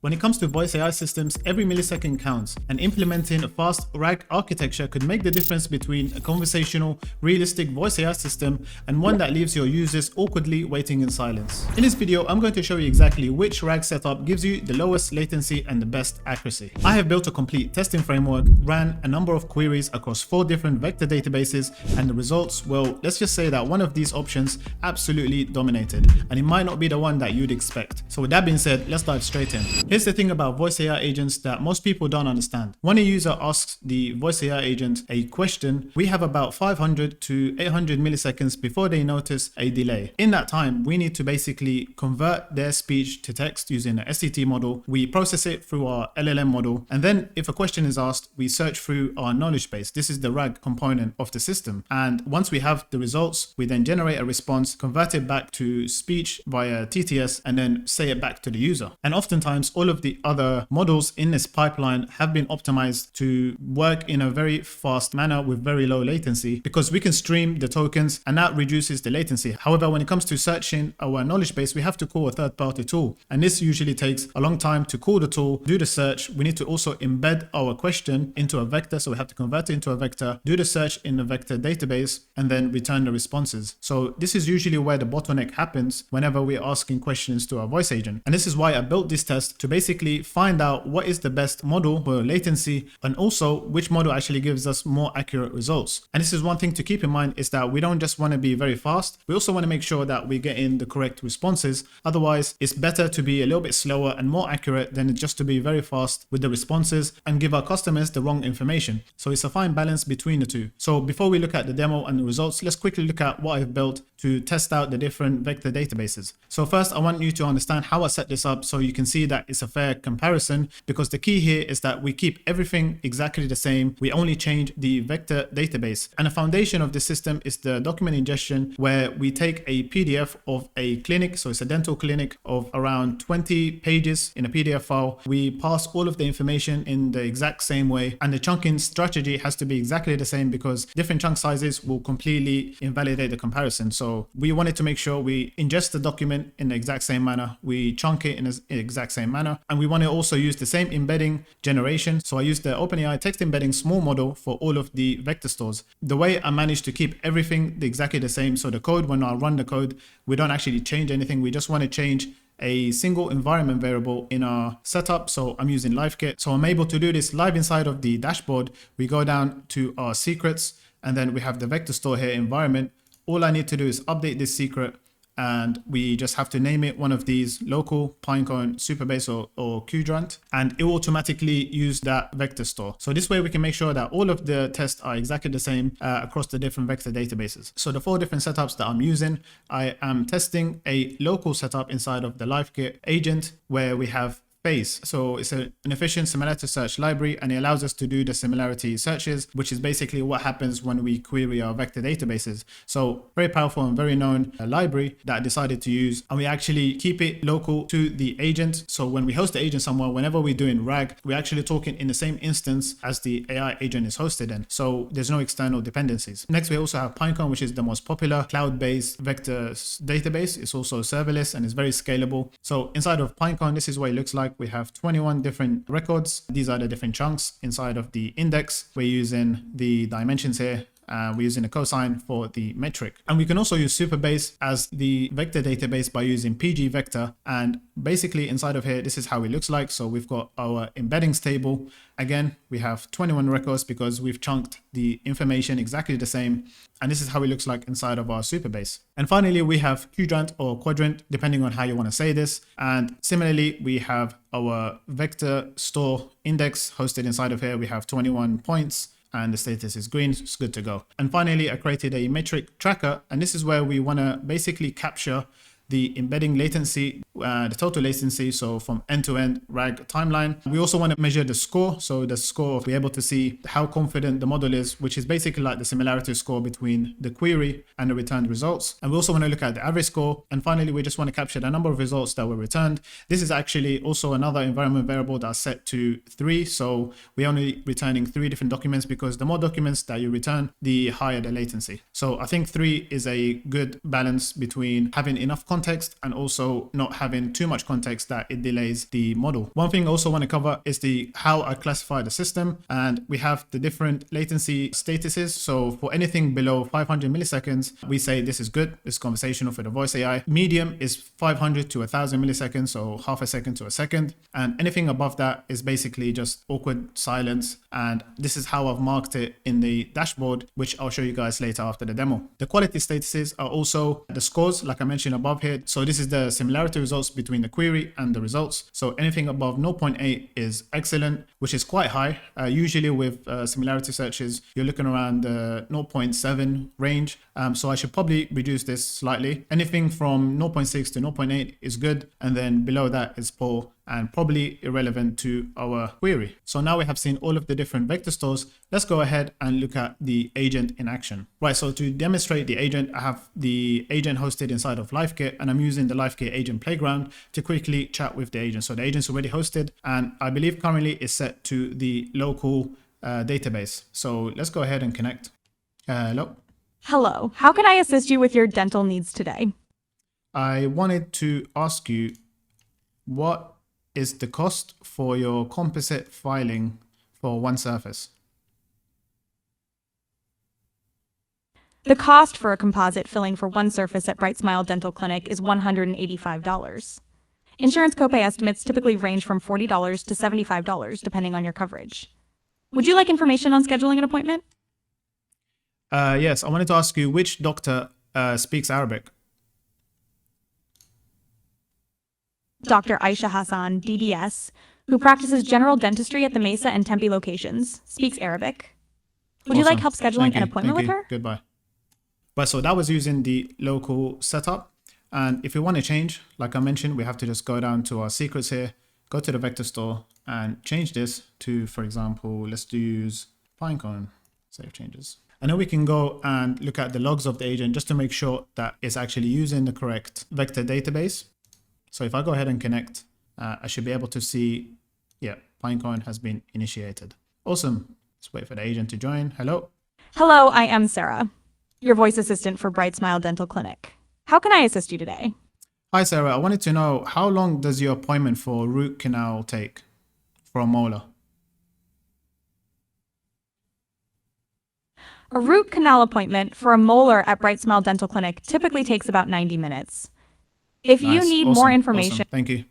When it comes to voice AI systems, every millisecond counts, and implementing a fast RAG architecture could make the difference between a conversational, realistic voice AI system and one that leaves your users awkwardly waiting in silence. In this video, I'm going to show you exactly which RAG setup gives you the lowest latency and the best accuracy. I have built a complete testing framework, ran a number of queries across 4 different vector databases, and the results, well, let's just say that one of these options absolutely dominated, and it might not be the one that you'd expect. So with that being said, let's dive straight in. Here's the thing about voice AI agents that most people don't understand. When a user asks the voice AI agent a question, we have about 500 to 800 milliseconds before they notice a delay. In that time, we need to basically convert their speech to text using an SCT model. We process it through our LLM model, and then if a question is asked, we search through our knowledge base. This is the RAG component of the system. And once we have the results, we then generate a response, convert it back to speech via TTS, and then say it back to the user. And oftentimes, all of the other models in this pipeline have been optimized to work in a very fast manner with very low latency, because we can stream the tokens and that reduces the latency. However, when it comes to searching our knowledge base, we have to call a third-party tool, and this usually takes a long time to call the tool, do the search. We need to also embed our question into a vector, so we have to convert it into a vector, do the search in the vector database, and then return the responses. So this is usually where the bottleneck happens whenever we're asking questions to our voice agent. And this is why I built this test to basically find out what is the best model for latency, and also which model actually gives us more accurate results. And this is one thing to keep in mind, is that we don't just want to be very fast, we also want to make sure that we get in the correct responses. Otherwise, it's better to be a little bit slower and more accurate than just to be very fast with the responses and give our customers the wrong information. So it's a fine balance between the two. So before we look at the demo and the results, let's quickly look at what I've built to test out the different vector databases. So first, I want you to understand how I set this up so you can see that it's a fair comparison, because the key here is that we keep everything exactly the same. We only change the vector database. And the foundation of the system is the document ingestion, where we take a PDF of a clinic, so it's a dental clinic of around 20 pages in a PDF file. We pass all of the information in the exact same way, and the chunking strategy has to be exactly the same, because different chunk sizes will completely invalidate the comparison. So we wanted to make sure we ingest the document in the exact same manner, we chunk it in the exact same manner, and we want to also use the same embedding generation. So I used the OpenAI text embedding small model for all of the vector stores. The way I managed to keep everything exactly the same, so the code, when I run the code, we don't actually change anything. We just want to change a single environment variable in our setup. So I'm using Livekit. So I'm able to do this live inside of the dashboard. We go down to our secrets, and then we have the vector store here, environment. All I need to do is update this secret, and we just have to name it one of these: local, Pinecone, Supabase, or Qdrant, and it will automatically use that vector store. So this way we can make sure that all of the tests are exactly the same across the different vector databases. So the 4 different setups that I'm using, I am testing a local setup inside of the Livekit agent, where we have FAISS. So it's an efficient similarity search library, and it allows us to do the similarity searches, which is basically what happens when we query our vector databases. So very powerful and very known library that I decided to use, and we actually keep it local to the agent. So when we host the agent somewhere, whenever we're doing RAG, we're actually talking in the same instance as the AI agent is hosted in. So there's no external dependencies. Next, we also have Pinecone, which is the most popular cloud-based vector database. It's also serverless and it's very scalable. So inside of Pinecone, this is what it looks like. We have 21 different records. These are the different chunks inside of the index. We're using the dimensions here. We're using a cosine for the metric. And we can also use Supabase as the vector database by using pgvector. And basically inside of here, this is how it looks like. So we've got our embeddings table. Again, we have 21 records because we've chunked the information exactly the same. And this is how it looks like inside of our Supabase. And finally, we have Qdrant or Qdrant, depending on how you want to say this. And similarly, we have our vector store index hosted inside of here. We have 21 points. And the status is green, so it's good to go. And finally, I created a metric tracker, and this is where we want to basically capture the embedding latency, the total latency, so from end-to-end RAG timeline. We also want to measure the score, so the score, we're able to see how confident the model is, which is basically like the similarity score between the query and the returned results. And we also want to look at the average score. And finally, we just want to capture the number of results that were returned. This is actually also another environment variable that's set to 3. So we're only returning 3 different documents, because the more documents that you return, the higher the latency. So I think 3 is a good balance between having enough content context and also not having too much context that it delays the model. One thing I also want to cover is the how I classify the system, and we have the different latency statuses. So for anything below 500 milliseconds, we say this is good, it's conversational for the voice AI. Medium is 500 to 1000 milliseconds, so half a second to a second, and anything above that is basically just awkward silence. And this is how I've marked it in the dashboard, which I'll show you guys later after the demo. The quality statuses are also the scores, like I mentioned above here. So this is the similarity results between the query and the results. So anything above 0.8 is excellent, which is quite high. Usually with similarity searches, you're looking around the 0.7 range. So I should probably reduce this slightly. Anything from 0.6 to 0.8 is good. And then below that is poor and probably irrelevant to our query. So now we have seen all of the different vector stores. Let's go ahead and look at the agent in action. Right, so to demonstrate the agent, I have the agent hosted inside of Livekit, and I'm using the Livekit agent playground to quickly chat with the agent. So the agent's already hosted, and I believe currently it's set to the local database. So let's go ahead and connect. Hello. Hello, how can I assist you with your dental needs today? I wanted to ask you, what is the cost for your composite filing for one surface? The cost for a composite filling for one surface at Bright Smile Dental Clinic is $185. Insurance copay estimates typically range from $40 to $75, depending on your coverage. Would you like information on scheduling an appointment? Yes, I wanted to ask you, which doctor speaks Arabic? Dr. Aisha Hassan, DBS, who practices general dentistry at the Mesa and Tempe locations, speaks Arabic. Would you like help scheduling an appointment with her? Goodbye. But so that was using the local setup. And if we want to change, like I mentioned, we have to just go down to our secrets here, go to the vector store and change this to, for example, let's use Pinecone, save changes. And then we can go and look at the logs of the agent just to make sure that it's actually using the correct vector database. So if I go ahead and connect, I should be able to see, yeah, Pinecone has been initiated. Awesome. Let's wait for the agent to join. Hello. Hello, I am Sarah, your voice assistant for Bright Smile Dental Clinic. How can I assist you today? Hi, Sarah. I wanted to know, how long does your appointment for root canal take for a molar? A root canal appointment for a molar at Bright Smile Dental Clinic typically takes about 90 minutes. If you need more information... Awesome. Thank you.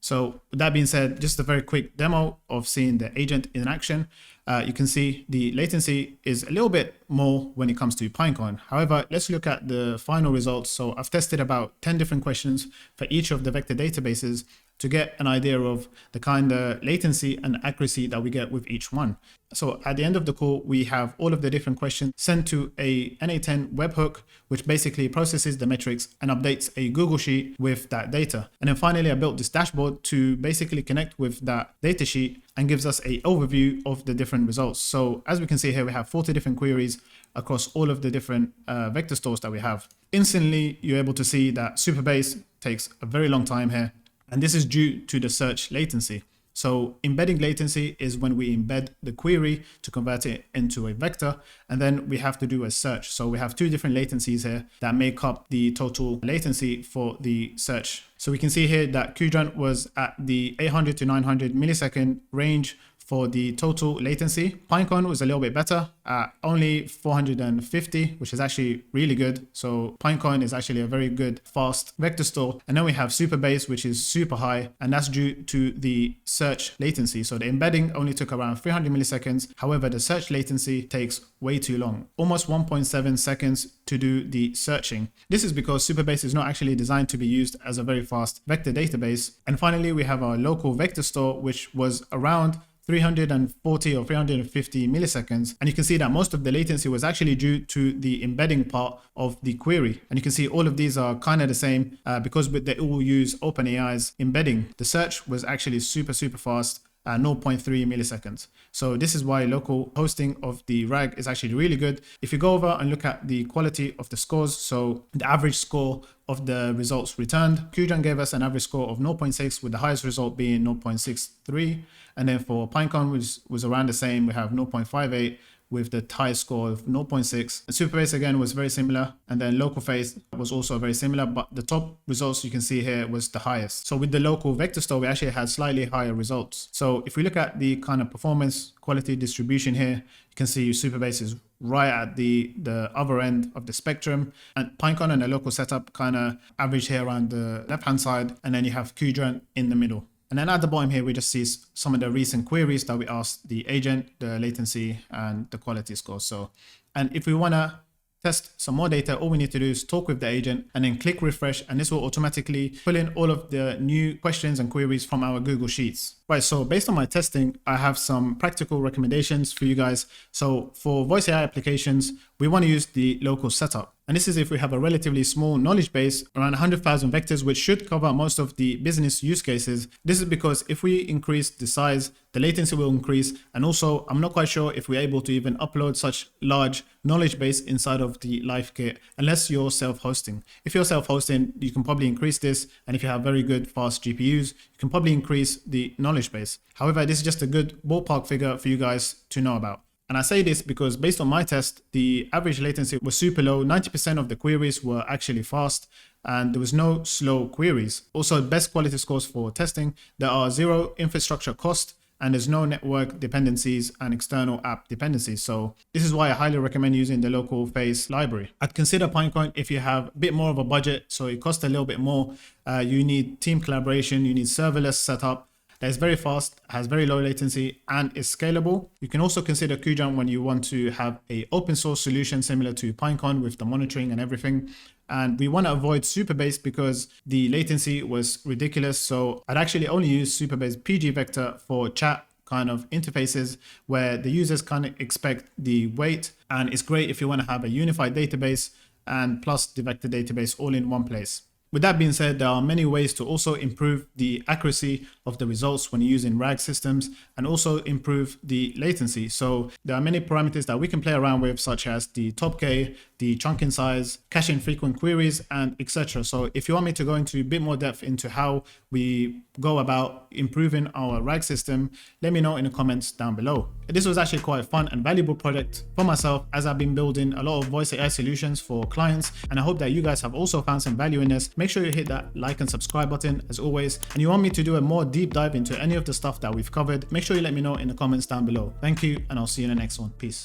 So with that being said, just a very quick demo of seeing the agent in action. You can see the latency is a little bit more when it comes to Pinecone. However, let's look at the final results. So I've tested about 10 different questions for each of the vector databases to get an idea of the kind of latency and accuracy that we get with each one. So at the end of the call, we have all of the different questions sent to a NA10 webhook, which basically processes the metrics and updates a Google Sheet with that data. And then finally, I built this dashboard to basically connect with that data sheet and gives us an overview of the different results. So as we can see here, we have 40 different queries across all of the different vector stores that we have. Instantly, you're able to see that Supabase takes a very long time here. And this is due to the search latency. So embedding latency is when we embed the query to convert it into a vector, and then we have to do a search. So we have two different latencies here that make up the total latency for the search. So we can see here that Qdrant was at the 800 to 900 millisecond range for the total latency. Pinecone was a little bit better at only 450, which is actually really good. So Pinecone is actually a very good fast vector store. And then we have Supabase, which is super high, and that's due to the search latency. So the embedding only took around 300 milliseconds. However, the search latency takes way too long, almost 1.7 seconds to do the searching. This is because Supabase is not actually designed to be used as a very fast vector database. And finally, we have our local vector store, which was around 340 or 350 milliseconds. And you can see that most of the latency was actually due to the embedding part of the query. And you can see all of these are kind of the same because they all use OpenAI's embedding. The search was actually super fast at 0.3 milliseconds. So this is why local hosting of the RAG is actually really good. If you go over and look at the quality of the scores, so the average score of the results returned, Qdrant gave us an average score of 0.6 with the highest result being 0.63. And then for Pinecone, which was around the same, we have 0.58 with the highest score of 0.6. Supabase again was very similar, and then local FAISS was also very similar, but the top results you can see here was the highest. So with the local vector store, we actually had slightly higher results. So if we look at the kind of performance quality distribution here, you can see Supabase is right at the other end of the spectrum, and Pinecone and the local setup kind of average here around the left hand side, and then you have Qdrant in the middle. And then at the bottom here, we just see some of the recent queries that we asked the agent, the latency and the quality score. So, and if we want to test some more data, all we need to do is talk with the agent and then click refresh, and this will automatically pull in all of the new questions and queries from our Google Sheets. Right, so based on my testing, I have some practical recommendations for you guys. So for voice AI applications, we want to use the local setup. And this is if we have a relatively small knowledge base, around 100,000 vectors, which should cover most of the business use cases. This is because if we increase the size, the latency will increase. And also, I'm not quite sure if we're able to even upload such large knowledge base inside of the Livekit, unless you're self-hosting. If you're self-hosting, you can probably increase this. And if you have very good fast GPUs, you can probably increase the knowledge base. However, this is just a good ballpark figure for you guys to know about. And I say this because based on my test, the average latency was super low. 90% of the queries were actually fast, and there was no slow queries. Also, best quality scores for testing. There are 0 infrastructure cost, and there's no network dependencies and external app dependencies. So this is why I highly recommend using the local FAISS library. I'd consider Pinecone if you have a bit more of a budget, so it costs a little bit more. You need team collaboration, you need serverless setup. That is very fast, has very low latency, and is scalable. You can also consider Qdrant when you want to have an open source solution similar to Pinecone with the monitoring and everything. And we want to avoid Supabase because the latency was ridiculous. So I'd actually only use Supabase pgvector for chat kind of interfaces where the users kind of expect the weight. And it's great if you want to have a unified database and plus the vector database all in one place. With that being said, there are many ways to also improve the accuracy of the results when using RAG systems and also improve the latency. So there are many parameters that we can play around with, such as the top K, the chunking size, caching frequent queries, and etc. So if you want me to go into a bit more depth into how we go about improving our RAG system, let me know in the comments down below. This was actually quite a fun and valuable project for myself, as I've been building a lot of voice AI solutions for clients, and I hope that you guys have also found some value in this. Make sure you hit that like and subscribe button as always, and you want me to do a more deep dive into any of the stuff that we've covered, make sure you let me know in the comments down below. Thank you, and I'll see you in the next one. Peace.